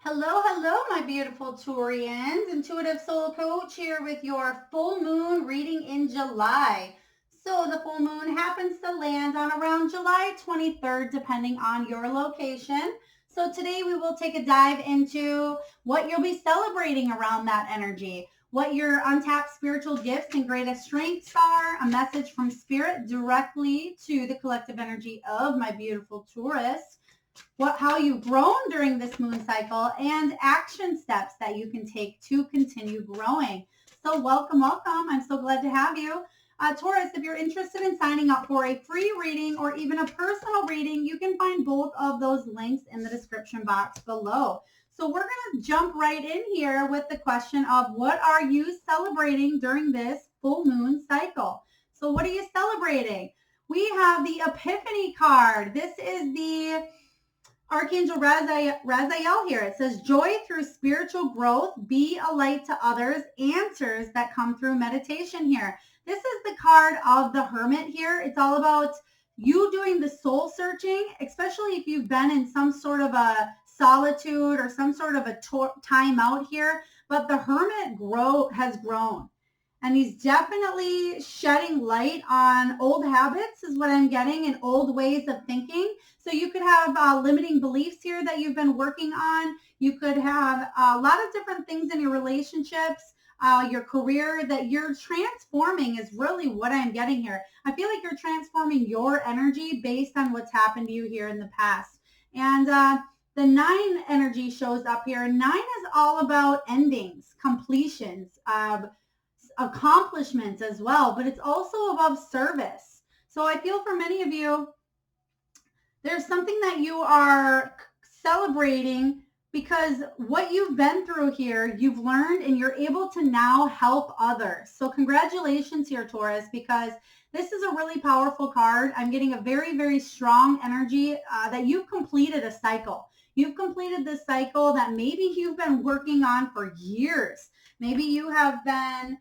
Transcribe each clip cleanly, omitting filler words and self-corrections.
Hello, hello, my beautiful Taurians. Intuitive Soul Coach here with your full moon reading in July. So the full moon happens to land on around July 23rd, depending on your location. So today we will take a dive into what you'll be celebrating around that energy, what your untapped spiritual gifts and greatest strengths are, a message from Spirit directly to the collective energy of my beautiful Taurus, how you've grown during this moon cycle, and action steps that you can take to continue growing. So welcome, welcome. I'm so glad to have you. Taurus, if you're interested in signing up for a free reading or even a personal reading, you can find both of those links in the description box below. So we're going to jump right in here with the question of what are you celebrating during this full moon cycle? So what are you celebrating? We have the Epiphany card. This is the Archangel Raziel here. It says, joy through spiritual growth, be a light to others, answers that come through meditation here. This is the card of the Hermit here. It's all about you doing the soul searching, especially if you've been in some sort of a solitude or some sort of a time out here. But the Hermit has grown. And he's definitely shedding light on old habits is what I'm getting, and old ways of thinking. So you could have limiting beliefs here that you've been working on. You could have a lot of different things in your relationships, your career that you're transforming is really what I'm getting here. I feel like you're transforming your energy based on what's happened to you here in the past. And the 9 energy shows up here. 9 is all about endings, completions, accomplishments as well, but it's also about service. So I feel for many of you, there's something that you are celebrating because what you've been through here, you've learned and you're able to now help others. So congratulations here, Taurus, because this is a really powerful card. I'm getting a very, very strong energy that you've completed a cycle. You've completed this cycle that maybe you've been working on for years. Maybe you have been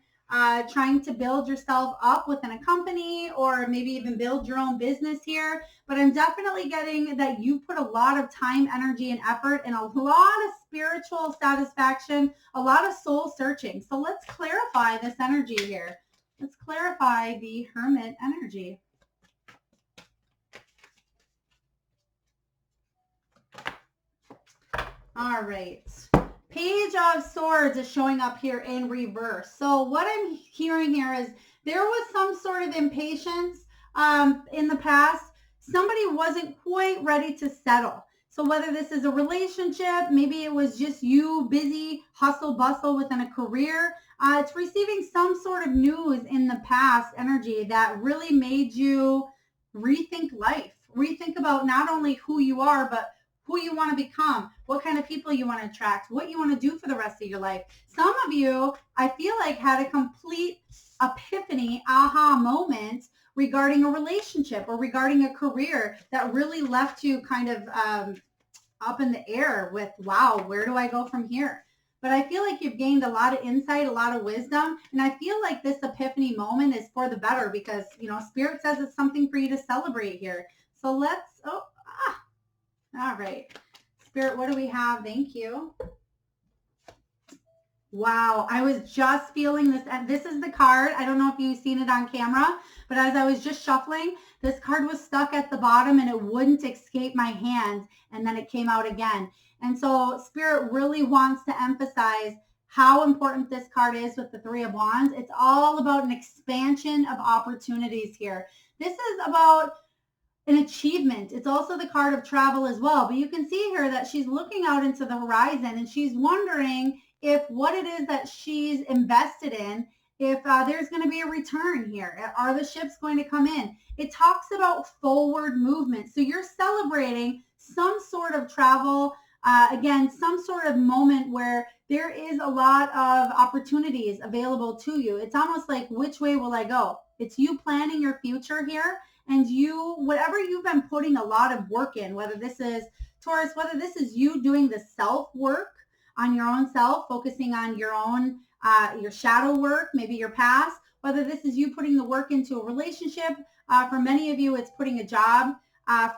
trying to build yourself up within a company or maybe even build your own business here. But I'm definitely getting that you put a lot of time, energy, and effort and a lot of spiritual satisfaction, a lot of soul searching. So let's clarify this energy here. Let's clarify the Hermit energy. All right. Page of Swords is showing up here in reverse. So what I'm hearing here is there was some sort of impatience in the past. Somebody wasn't quite ready to settle. So whether this is a relationship, maybe it was just you busy, hustle bustle within a career, it's receiving some sort of news in the past energy that really made you rethink life, rethink about not only who you are, but who you want to become, what kind of people you want to attract, what you want to do for the rest of your life. Some of you, I feel like, had a complete epiphany, aha moment regarding a relationship or regarding a career that really left you kind of up in the air with, wow, where do I go from here? But I feel like you've gained a lot of insight, a lot of wisdom. And I feel like this epiphany moment is for the better because, Spirit says it's something for you to celebrate here. So all right. Spirit, what do we have? Thank you. Wow, I was just feeling this. And this is the card. I don't know if you've seen it on camera, but as I was just shuffling, this card was stuck at the bottom and it wouldn't escape my hand. And then it came out again. And so Spirit really wants to emphasize how important this card is with the 3 of Wands. It's all about an expansion of opportunities here. This is about an achievement. It's also the card of travel as well. But you can see here that she's looking out into the horizon and she's wondering if what it is that she's invested in, if there's going to be a return here. Are the ships going to come in? It talks about forward movement. So you're celebrating some sort of travel, again, some sort of moment where there is a lot of opportunities available to you. It's almost like, which way will I go? It's you planning your future here. And whatever you've been putting a lot of work in, whether this is Taurus, whether this is you doing the self work on your own self, focusing on your own, your shadow work, maybe your past, whether this is you putting the work into a relationship. For many of you, it's putting a job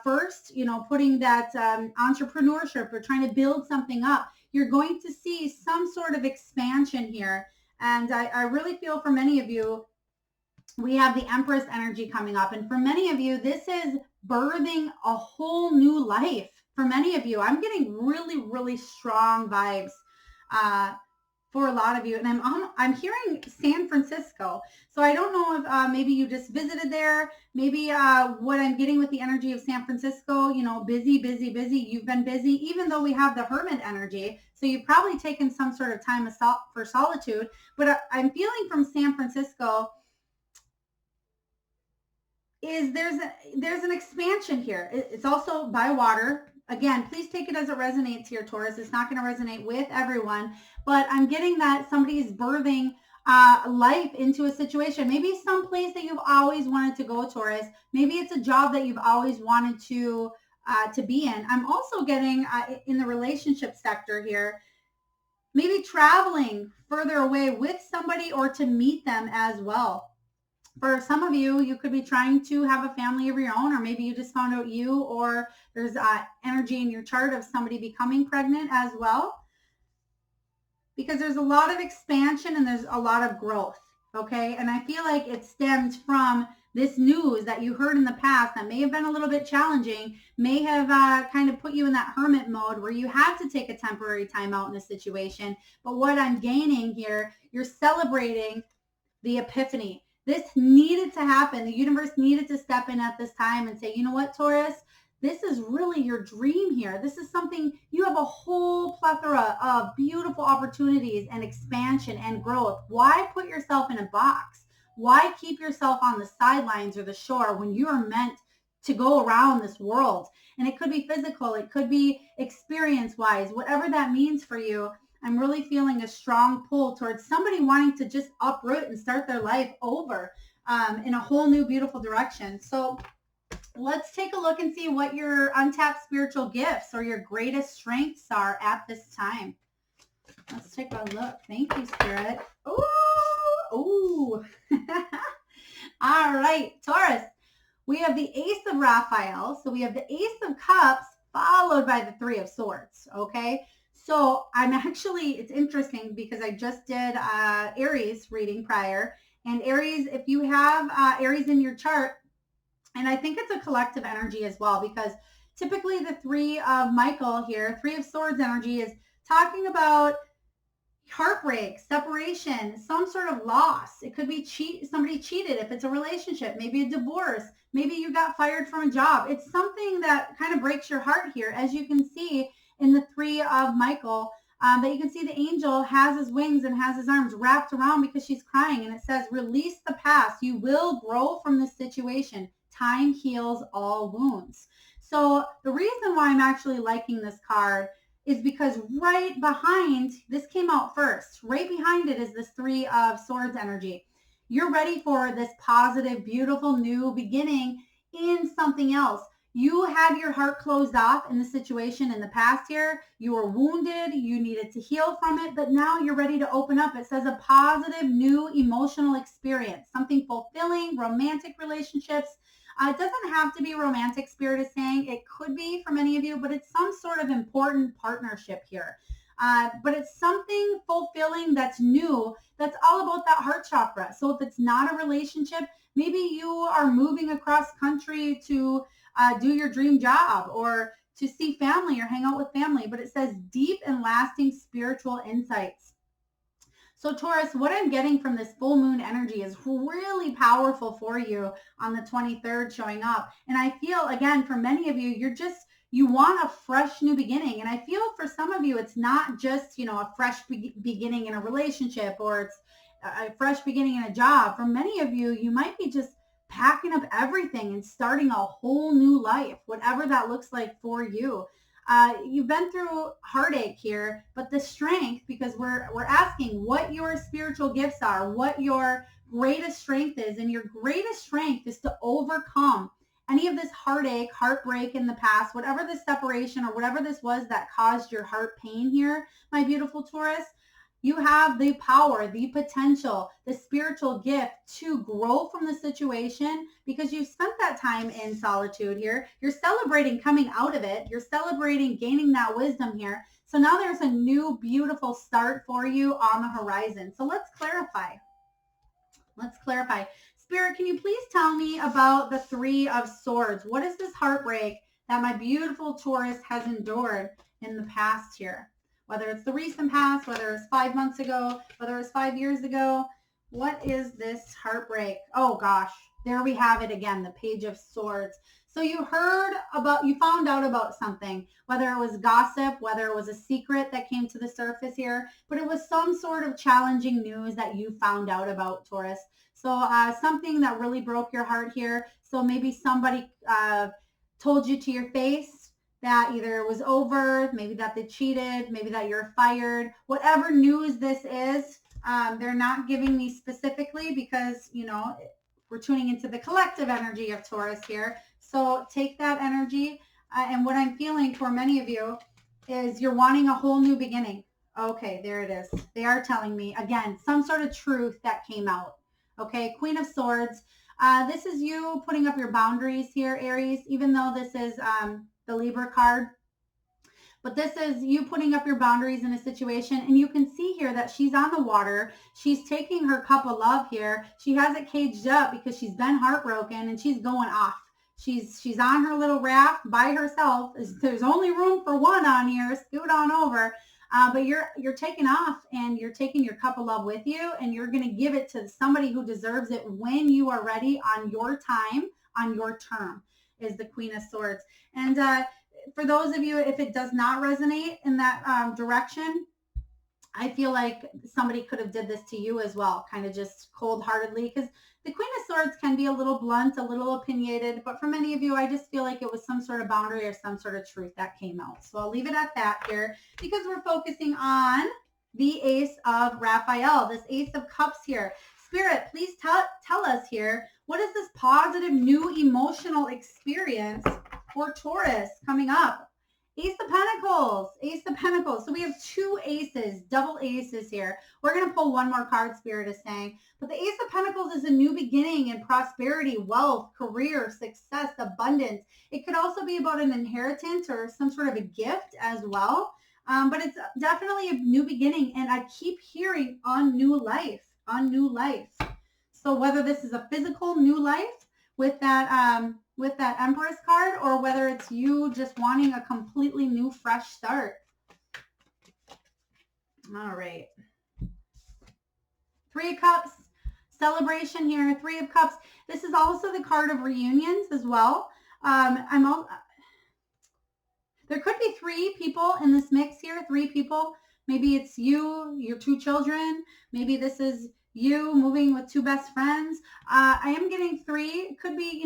first, putting that entrepreneurship or trying to build something up. you're going to see some sort of expansion here. And I really feel for many of you, we have the Empress energy coming up. And for many of you, this is birthing a whole new life. For many of you, I'm getting really, really strong vibes for a lot of you. And I'm hearing San Francisco. So I don't know if maybe you just visited there. Maybe what I'm getting with the energy of San Francisco, you know, busy, busy, busy. You've been busy, even though we have the Hermit energy. So you've probably taken some sort of time for solitude. But I'm feeling from San Francisco is there's an expansion here. It's also by water. Again, please take it as it resonates here, Taurus. It's not going to resonate with everyone, but I'm getting that somebody is birthing life into a situation. Maybe some place that you've always wanted to go, Taurus. Maybe it's a job that you've always wanted to be in. I'm also getting in the relationship sector here, maybe traveling further away with somebody or to meet them as well. For some of you, you could be trying to have a family of your own, or maybe you just found out or there's energy in your chart of somebody becoming pregnant as well. Because there's a lot of expansion and there's a lot of growth, okay? And I feel like it stems from this news that you heard in the past that may have been a little bit challenging, may have kind of put you in that hermit mode where you had to take a temporary time out in a situation. But what I'm gaining here, you're celebrating the epiphany. This needed to happen. The universe needed to step in at this time and say, you know what, Taurus, this is really your dream here. This is something, you have a whole plethora of beautiful opportunities and expansion and growth. Why put yourself in a box? Why keep yourself on the sidelines or the shore when you are meant to go around this world? And it could be physical, it could be experience-wise, whatever that means for you. I'm really feeling a strong pull towards somebody wanting to just uproot and start their life over in a whole new beautiful direction. So let's take a look and see what your untapped spiritual gifts or your greatest strengths are at this time. Let's take a look. Thank you, Spirit. Ooh. All right, Taurus. We have the Ace of Raphael. So we have the Ace of Cups followed by the Three of Swords, okay? So I'm actually, it's interesting because I just did Aries reading prior. And Aries, if you have Aries in your chart, and I think it's a collective energy as well, because typically the Three of Michael here, Three of Swords energy is talking about heartbreak, separation, some sort of loss. It could be somebody cheated if it's a relationship, maybe a divorce, maybe you got fired from a job. It's something that kind of breaks your heart here, as you can see in the Three of Michael, that you can see the angel has his wings and has his arms wrapped around because she's crying. And it says, release the past. You will grow from this situation. Time heals all wounds. So the reason why I'm actually liking this card is because right behind, this came out first, right behind it is this Three of Swords energy. You're ready for this positive, beautiful new beginning in something else. You had your heart closed off in the situation in the past year. You were wounded. You needed to heal from it, but now you're ready to open up. It says a positive, new emotional experience, something fulfilling, romantic relationships. It doesn't have to be romantic, Spirit is saying. It could be for many of you, but it's some sort of important partnership here. But it's something fulfilling that's new, that's all about that heart chakra. So if it's not a relationship, maybe you are moving across country to do your dream job or to see family or hang out with family, but it says deep and lasting spiritual insights. So Taurus, what I'm getting from this full moon energy is really powerful for you on the 23rd showing up. And I feel, again, for many of you, you want a fresh new beginning. And I feel for some of you, it's not just, a fresh beginning in a relationship or it's a fresh beginning in a job. For many of you, you might be just packing up everything and starting a whole new life, whatever that looks like for you. You've been through heartache here, but the strength, because we're asking what your spiritual gifts are, what your greatest strength is, and your greatest strength is to overcome any of this heartache, heartbreak in the past, whatever the separation or whatever this was that caused your heart pain here, my beautiful Taurus. You have the power, the potential, the spiritual gift to grow from the situation because you've spent that time in solitude here. You're celebrating coming out of it. You're celebrating gaining that wisdom here. So now there's a new beautiful start for you on the horizon. So let's clarify. Let's clarify. Spirit, can you please tell me about the Three of Swords? What is this heartbreak that my beautiful Taurus has endured in the past here? Whether it's the recent past, whether it's 5 months ago, whether it's 5 years ago, what is this heartbreak? Oh gosh, there we have it again, the Page of Swords. So you found out about something, whether it was gossip, whether it was a secret that came to the surface here, but it was some sort of challenging news that you found out about, Taurus. So something that really broke your heart here. So maybe somebody told you to your face that either it was over, maybe that they cheated, maybe that you're fired, whatever news this is. They're not giving me specifically because, we're tuning into the collective energy of Taurus here. So take that energy. And what I'm feeling for many of you is you're wanting a whole new beginning. Okay, there it is. They are telling me, again, some sort of truth that came out. Okay, Queen of Swords. This is you putting up your boundaries here, Aries, even though this is the Libra card. But this is you putting up your boundaries in a situation. And you can see here that she's on the water. She's taking her cup of love here. She has it caged up because she's been heartbroken and she's going off. She's on her little raft by herself. There's only room for one on here. Scoot on over. But you're taking off and you're taking your cup of love with you and you're going to give it to somebody who deserves it when you are ready on your time, on your term, is the Queen of Swords. And for those of you, if it does not resonate in that direction, I feel like somebody could have did this to you as well, kind of just cold-heartedly, because the Queen of Swords can be a little blunt, a little opinionated, but for many of you, I just feel like it was some sort of boundary or some sort of truth that came out. So I'll leave it at that here because we're focusing on the Ace of Raphael, this Ace of Cups here. Spirit, please tell us here, what is this positive new emotional experience for Taurus coming up? Ace of Pentacles, Ace of Pentacles. So we have two aces, double aces here. We're going to pull one more card, Spirit is saying. But the Ace of Pentacles is a new beginning in prosperity, wealth, career, success, abundance. It could also be about an inheritance or some sort of a gift as well. But it's definitely a new beginning. And I keep hearing on new life, on new life. So whether this is a physical new life with that Empress card, or whether it's you just wanting a completely new, fresh start. All right. Three of Cups, celebration here. Three of Cups. This is also the card of reunions as well. There could be three people in this mix here, three people. Maybe it's you, your two children. Maybe this is you moving with two best friends. I am getting three. It could be,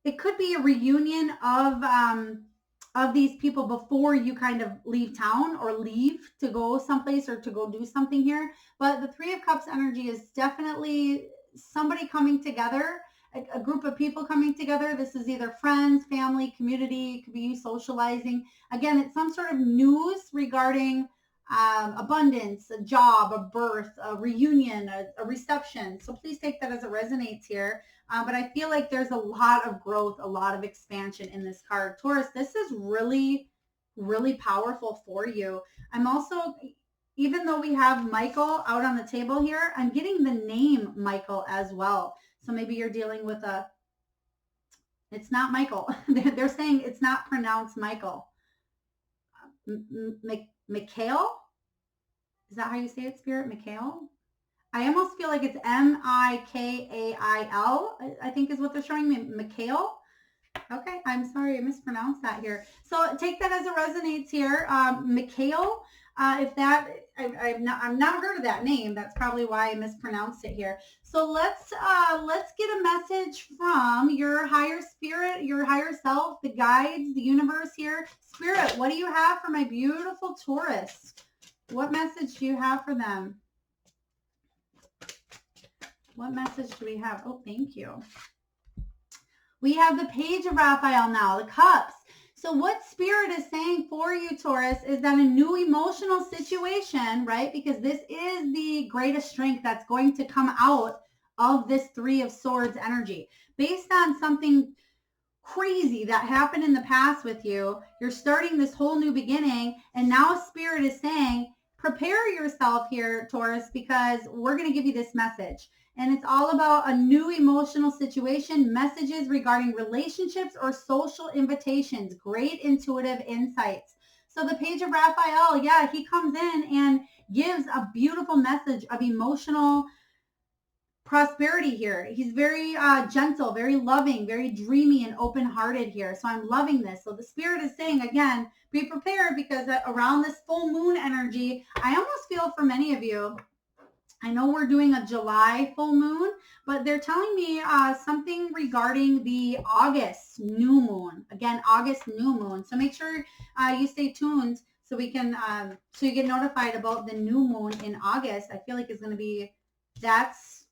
it could be a reunion of these people before you kind of leave town or leave to go someplace or to go do something here. But the Three of Cups energy is definitely somebody coming together, a group of people coming together. This is either friends, family, community. It could be you socializing. Again, it's some sort of news regarding abundance, a job, a birth, a reunion, a reception. So please take that as it resonates here. But I feel like there's a lot of growth, a lot of expansion in this card. Taurus, this is really, really powerful for you. I'm also, even though we have Michael out on the table here, I'm getting the name Michael as well. So maybe you're dealing with it's not Michael. They're saying it's not pronounced Michael. Mikhail? Is that how you say it, Spirit? Mikhail? I almost feel like it's Mikail, I think is what they're showing me. Mikhail? Okay, I'm sorry, I mispronounced that here. So take that as it resonates here. Mikhail, if that, I've not heard of that name. That's probably why I mispronounced it here. So let's get a message from your higher spirit, your higher self, the guides, the universe here. Spirit, what do you have for my beautiful Taurus? What message do you have for them? What message do we have? Oh, thank you. We have the Page of Raphael now, the Cups. So what Spirit is saying for you, Taurus, is that a new emotional situation, right? Because this is the greatest strength that's going to come out of this Three of Swords energy. Based on something crazy that happened in the past with you. You're starting this whole new beginning, and now Spirit is saying, prepare yourself here, Taurus, because we're going to give you this message. And it's all about a new emotional situation, messages regarding relationships or social invitations, great intuitive insights. So the page of Raphael, yeah, he comes in and gives a beautiful message of emotional prosperity here. He's very gentle, very loving, very dreamy and open-hearted here. So I'm loving this. So the Spirit is saying, again, be prepared, because around this full moon energy, I almost feel for many of you, I know we're doing a July full moon, but they're telling me something regarding the August new moon. Again, August new moon. So make sure you stay tuned so we can, so you get notified about the new moon in August. I feel like it's going to be, that's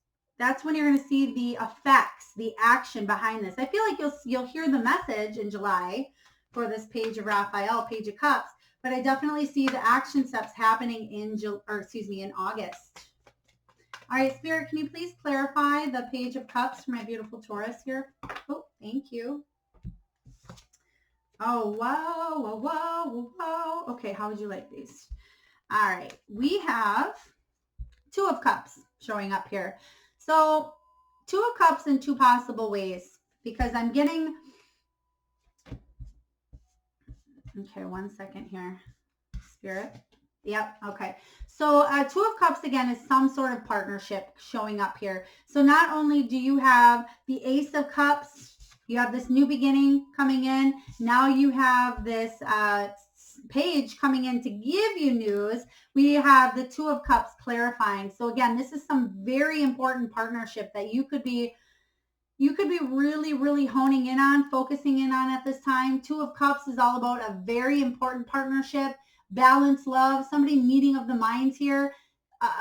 when you're going to see the effects, the action behind this. I feel like you'll hear the message in July for this page of Raphael, page of cups, but I definitely see the action steps happening in August. All right, Spirit, can you please clarify the page of cups for my beautiful Taurus here? Oh, thank you. Oh, wow, wow, wow, wow. Okay, how would you like these? All right, we have Two of Cups showing up here. So Two of Cups in two possible ways, because I'm getting, okay, 1 second here, Spirit. Yep. Okay. So Two of Cups, again, is some sort of partnership showing up here. So not only do you have the Ace of Cups, you have this new beginning coming in. Now you have this page coming in to give you news. We have the Two of Cups clarifying. So again, this is some very important partnership that you could be really, really honing in on, focusing in on at this time. Two of Cups is all about a very important partnership, balance, love, somebody meeting of the minds here,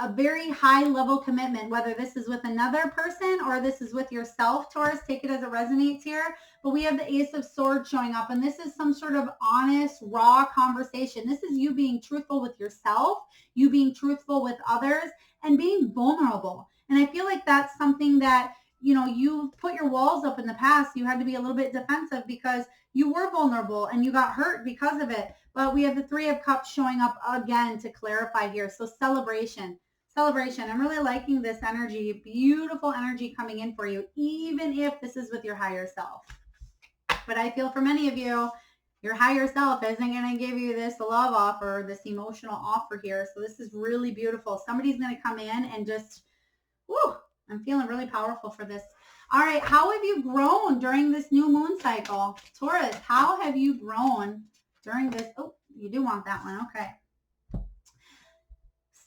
a very high level commitment, whether this is with another person or this is with yourself, Taurus. Take it as it resonates here. But we have the Ace of Swords showing up, and this is some sort of honest, raw conversation. This is you being truthful with yourself, you being truthful with others, and being vulnerable. And I feel like that's something that, you know, you put your walls up in the past. You had to be a little bit defensive because you were vulnerable and you got hurt because of it. But we have the Three of Cups showing up again to clarify here. So celebration. I'm really liking this energy. Beautiful energy coming in for you, even if this is with your higher self. But I feel for many of you, your higher self isn't going to give you this love offer, this emotional offer here. So this is really beautiful. Somebody's going to come in and just, whoo, I'm feeling really powerful for this. All right, how have you grown during this new moon cycle? Taurus, how have you grown during this? Oh, you do want that one. Okay.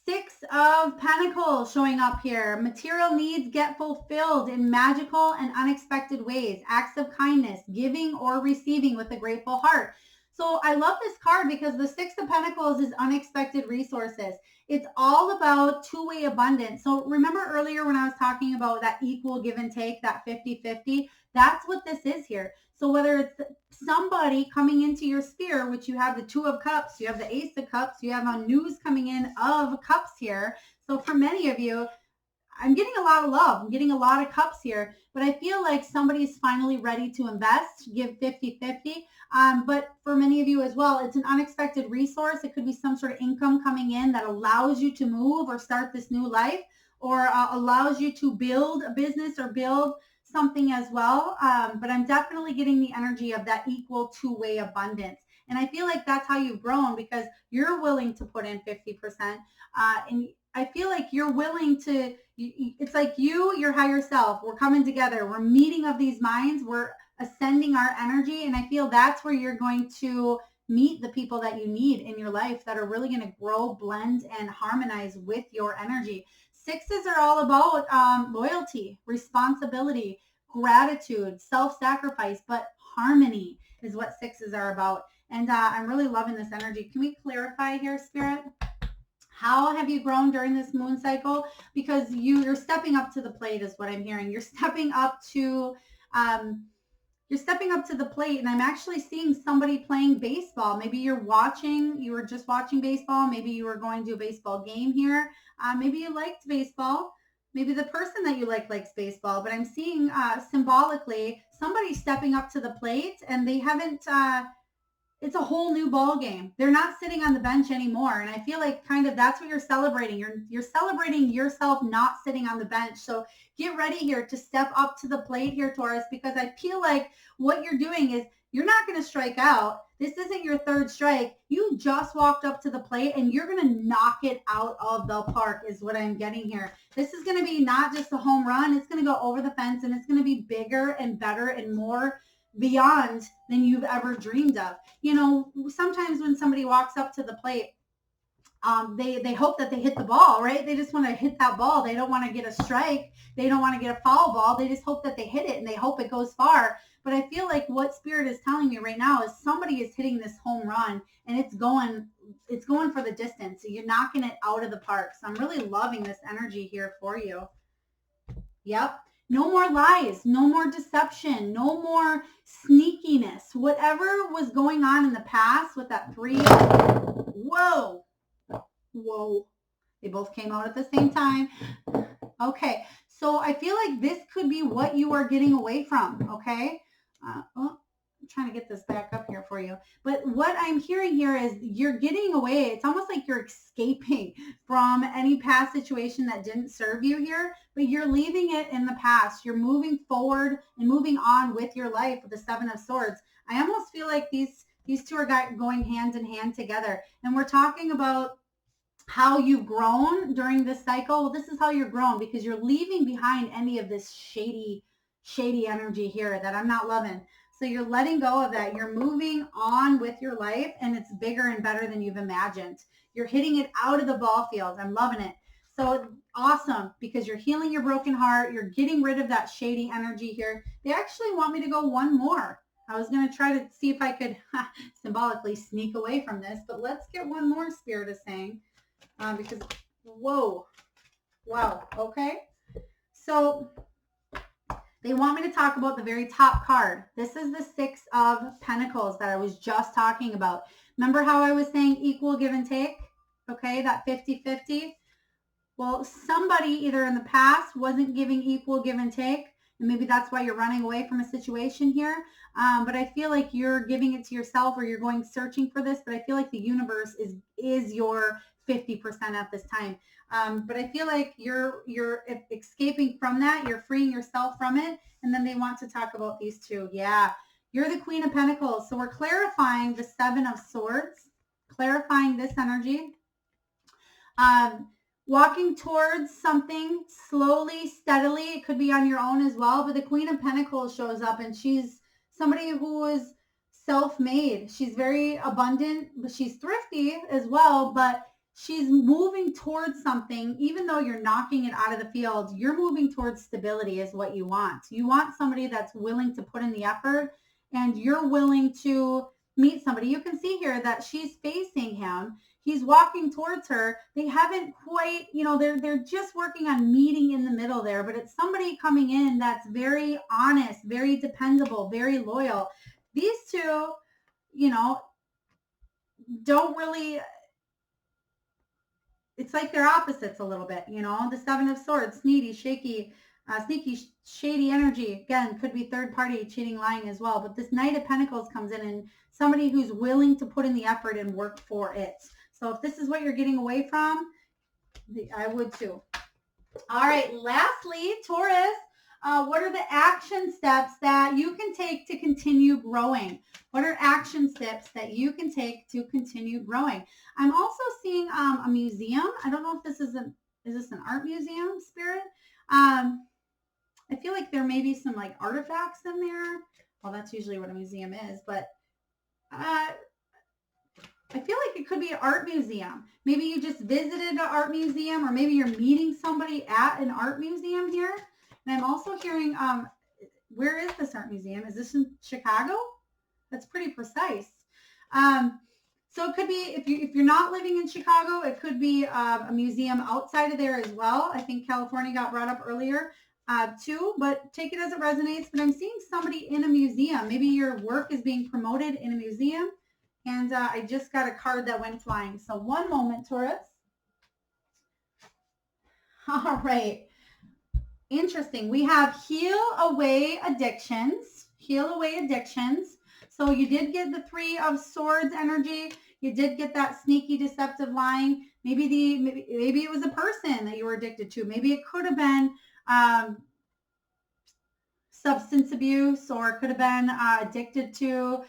Six of Pentacles showing up here. Material needs get fulfilled in magical and unexpected ways. Acts of kindness, giving or receiving with a grateful heart. So I love this card because the Six of Pentacles is unexpected resources. It's all about two-way abundance. So remember earlier when I was talking about that equal give and take, that 50-50, that's what this is here. So whether it's somebody coming into your sphere, which you have the Two of Cups, you have the Ace of Cups, you have a news coming in of Cups here. So for many of you, I'm getting a lot of love. I'm getting a lot of cups here, but I feel like somebody's finally ready to invest, give 50-50. But for many of you as well, it's an unexpected resource. It could be some sort of income coming in that allows you to move or start this new life, or allows you to build a business or build something as well. But I'm definitely getting the energy of that equal two-way abundance. And I feel like that's how you've grown, because you're willing to put in 50%. And I feel like you're willing to, it's like you, your higher self, we're coming together. We're meeting of these minds. We're ascending our energy. And I feel that's where you're going to meet the people that you need in your life that are really going to grow, blend, and harmonize with your energy. Sixes are all about loyalty, responsibility, gratitude, self-sacrifice, but harmony is what sixes are about. And I'm really loving this energy. Can we clarify here, Spirit? How have you grown during this moon cycle? Because you're stepping up to the plate is what I'm hearing. You're stepping up to the plate, and I'm actually seeing somebody playing baseball. Maybe you were just watching baseball. Maybe you were going to a baseball game here. Maybe you liked baseball. maybe the person that you likes baseball, but I'm seeing symbolically somebody stepping up to the plate, and they haven't it's a whole new ball game. They're not sitting on the bench anymore. And I feel like kind of that's what you're celebrating. You're celebrating yourself not sitting on the bench. So get ready here to step up to the plate here, Taurus, because I feel like what you're doing is you're not going to strike out. This isn't your third strike. You just walked up to the plate and you're going to knock it out of the park is what I'm getting here. This is going to be not just a home run. It's going to go over the fence, and it's going to be bigger and better and more beyond than you've ever dreamed of. You know, sometimes when somebody walks up to the plate, they hope that they hit the ball, right? They just want to hit that ball. They don't want to get a strike. They don't want to get a foul ball. They just hope that they hit it, and they hope it goes far. But I feel like what Spirit is telling me right now is somebody is hitting this home run, and it's going for the distance. So you're knocking it out of the park. So I'm really loving this energy here for you. Yep. No more lies, no more deception, no more sneakiness. Whatever was going on in the past with that 3, whoa, they both came out at the same time. Okay, so I feel like this could be what you are getting away from, okay? I'm trying to get this back up here for you. But what I'm hearing here is you're getting away. It's almost like you're escaping from any past situation that didn't serve you here, but you're leaving it in the past. You're moving forward and moving on with your life with the 7 of Swords. I almost feel like these two are going hand in hand together. And we're talking about how you've grown during this cycle. Well, this is how you're grown, because you're leaving behind any of this shady energy here that I'm not loving. So you're letting go of that. You're moving on with your life, and it's bigger and better than you've imagined. You're hitting it out of the ball field. I'm loving it. So awesome, because you're healing your broken heart. You're getting rid of that shady energy here. They actually want me to go one more. I was going to try to see if I could symbolically sneak away from this, but let's get one more, Spirit is saying, because, whoa, wow, okay. So they want me to talk about the very top card. This is the 6 of Pentacles that I was just talking about. Remember how I was saying equal give and take? Okay, that 50-50. Well, somebody either in the past wasn't giving equal give and take, and maybe that's why you're running away from a situation here. But I feel like you're giving it to yourself, or you're going searching for this. But I feel like the universe is your 50% at this time. But I feel like you're escaping from that. You're freeing yourself from it. And then they want to talk about these two. Yeah, you're the Queen of Pentacles. So we're clarifying the 7 of Swords, clarifying this energy. Walking towards something slowly, steadily. It could be on your own as well. But the Queen of Pentacles shows up, and she's somebody who is self-made. She's very abundant, but she's thrifty as well. But she's moving towards something. Even though you're knocking it out of the field, you're moving towards stability is what you want. You want somebody that's willing to put in the effort, and you're willing to meet somebody. You can see here that she's facing him. He's walking towards her. They haven't quite, they're just working on meeting in the middle there, but it's somebody coming in that's very honest, very dependable, very loyal. These two, don't really, it's like they're opposites a little bit, the 7 of Swords, sneaky, shady energy. Again, could be third party, cheating, lying as well. But this Knight of Pentacles comes in, and somebody who's willing to put in the effort and work for it. So if this is what you're getting away from, I would too. All right, lastly, Taurus, what are the action steps that you can take to continue growing? What are action steps that you can take to continue growing? I'm also seeing a museum. I don't know if this is an art museum, Spirit? I feel like there may be some like artifacts in there. Well, that's usually what a museum is, but I feel like it could be an art museum. Maybe you just visited an art museum, or maybe you're meeting somebody at an art museum here. And I'm also hearing, where is this art museum? Is this in Chicago? That's pretty precise. So it could be, if you're not living in Chicago, it could be a museum outside of there as well. I think California got brought up earlier too, but take it as it resonates. But I'm seeing somebody in a museum. Maybe your work is being promoted in a museum. And I just got a card that went flying. So one moment, Taurus. All right. Interesting. We have heal away addictions. Heal away addictions. So you did get the Three of Swords energy. You did get that sneaky, deceptive lying. Maybe it was a person that you were addicted to. Maybe it could have been substance abuse, or it could have been addicted to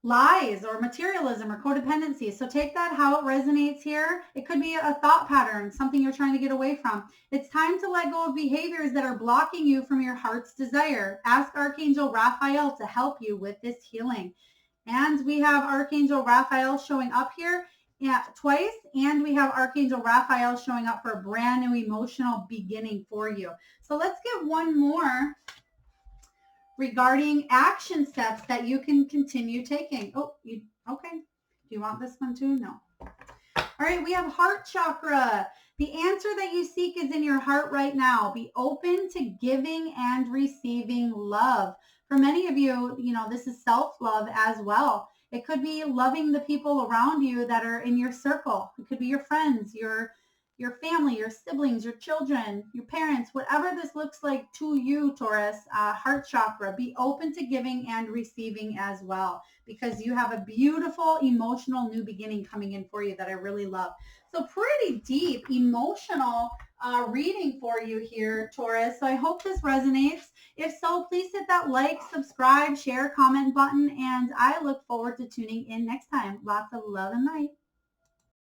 lies or materialism or codependency. So take that how it resonates here. It could be a thought pattern, something you're trying to get away from. It's time to let go of behaviors that are blocking you from your heart's desire. Ask Archangel Raphael to help you with this healing. And we have Archangel Raphael showing up here twice, and we have Archangel Raphael showing up for a brand new emotional beginning for you. So let's get one more regarding action steps that you can continue taking. Okay. Do you want this one too? No. All right, we have heart chakra. The answer that you seek is in your heart right now. Be open to giving and receiving love. For many of you, this is self-love as well. It could be loving the people around you that are in your circle. It could be your friends, your family, your siblings, your children, your parents, whatever this looks like to you, Taurus, heart chakra. Be open to giving and receiving as well, because you have a beautiful emotional new beginning coming in for you that I really love. So pretty deep emotional reading for you here, Taurus. So I hope this resonates. If so, please hit that like, subscribe, share, comment button, and I look forward to tuning in next time. Lots of love and light.